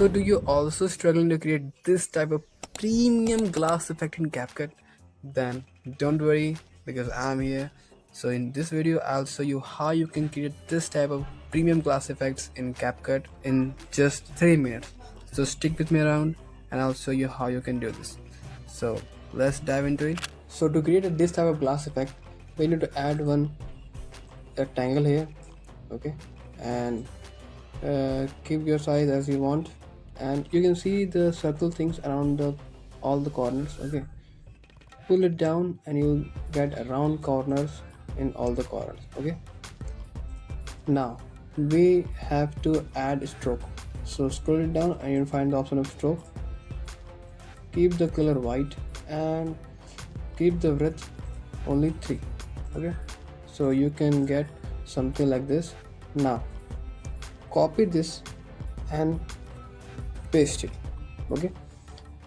So do you also struggling to create this type of premium glass effect in CapCut? Then don't worry, because I'm here. So in this video I'll show you how you can create this type of premium glass effects in CapCut in just 3 minutes. So stick with me around and I'll show you how you can do this. So let's dive into it. So to create this type of glass effect, we need to add one rectangle here, okay, and keep your size as you want, and you can see the circle things around all the corners, okay. Pull it down and you'll get round corners in all the corners, okay. Now we have to add stroke, so scroll it down and you'll find the option of stroke. Keep the color white and keep the width only 3, okay, so you can get something like this. Now copy this and paste it, okay.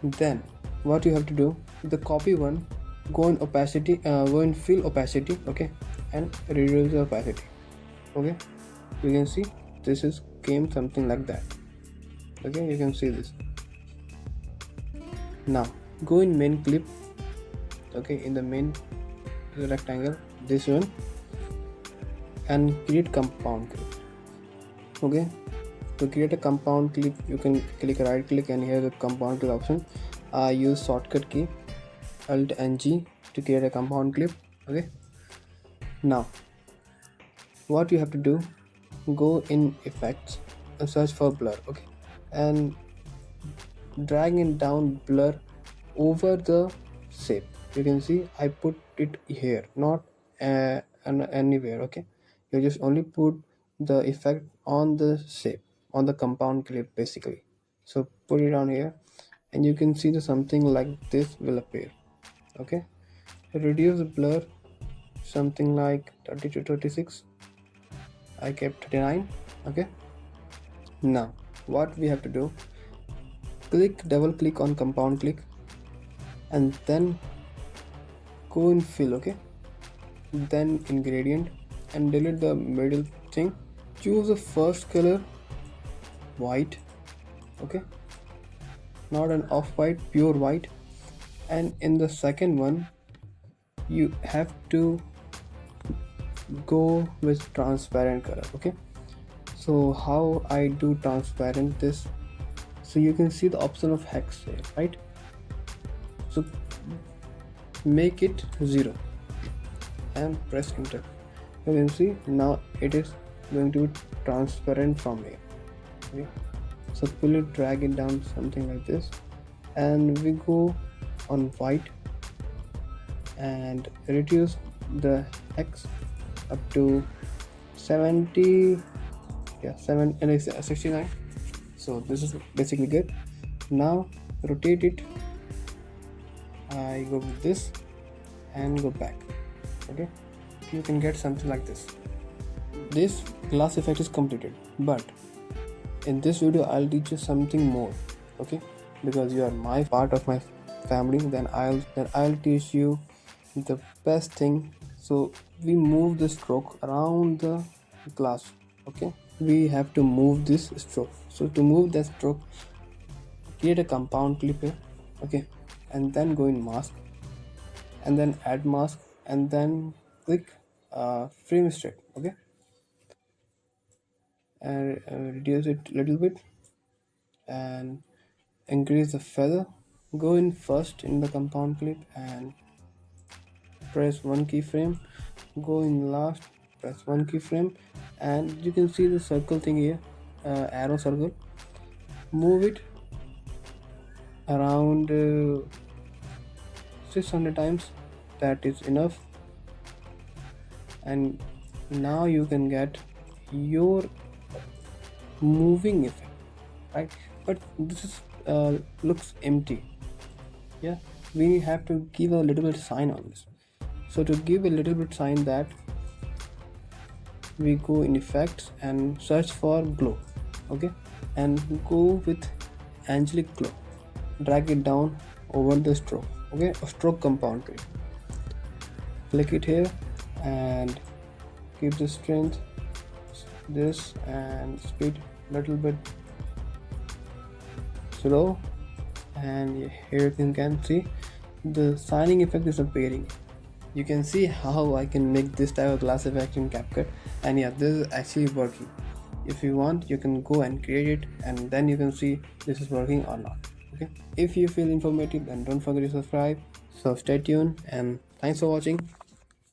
Then what you have to do, the copy one, go in opacity, go in fill opacity, okay, and reduce the opacity, okay. You can see this is came something like that, okay. You can see this. Now go in main clip, okay, in the main rectangle, this one, and create compound clip, okay. To create a compound clip, you can click right click and here the compound clip option. I use shortcut key Alt and G to create a compound clip, okay. Now what you have to do, go in effects and search for blur, okay, and drag it down blur over the shape. You can see I put it here, not anywhere, okay. You just only put the effect on the shape, on the compound clip basically. So put it on here and you can see the something like this will appear, okay. Reduce blur something like 30 to 36. I kept 39, okay. Now what we have to do, double click on compound click and then go in fill, okay, then in gradient and delete the middle thing. Choose the first color white, okay, not an off-white, pure white, and in the second one you have to go with transparent color, okay. So how I do transparent this, so you can see the option of hex here, right. So make it 0 and press enter. You can see now it is going to be transparent from here, okay. So pull it, drag it down something like this, and we go on white and reduce the hex up to 70, yeah, 7 and it's 69. So this is basically good. Now rotate it, I go with this and go back, okay. You can get something like this. This glass effect is completed, but in this video I'll teach you something more, okay, because you are my part of my family. Then I'll teach you the best thing. So we move the stroke around the glass, okay. We have to move this stroke. So to move that stroke, create a compound clip here, okay, and then go in mask and then add mask and then click frame straight, okay, and reduce it a little bit and increase the feather. Go in first in the compound clip and press one keyframe, go in last, press one keyframe, and you can see the circle thing here, arrow circle. Move it around 600 times, that is enough, and now you can get your moving effect, right. But this is looks empty, yeah. We have to give a little bit sign on this. So to give a little bit sign, that we go in effects and search for glow, okay, and go with angelic glow, drag it down over the stroke, okay, a stroke compound clip. Click it here and keep the strength this and speed little bit below, and here you can see the signing effect is appearing. You can see how I can make this type of glass effect in CapCut, and yeah, this is actually working. If you want, you can go and create it, and then you can see this is working or not. Okay, if you feel informative, then don't forget to subscribe. So stay tuned, and thanks for watching.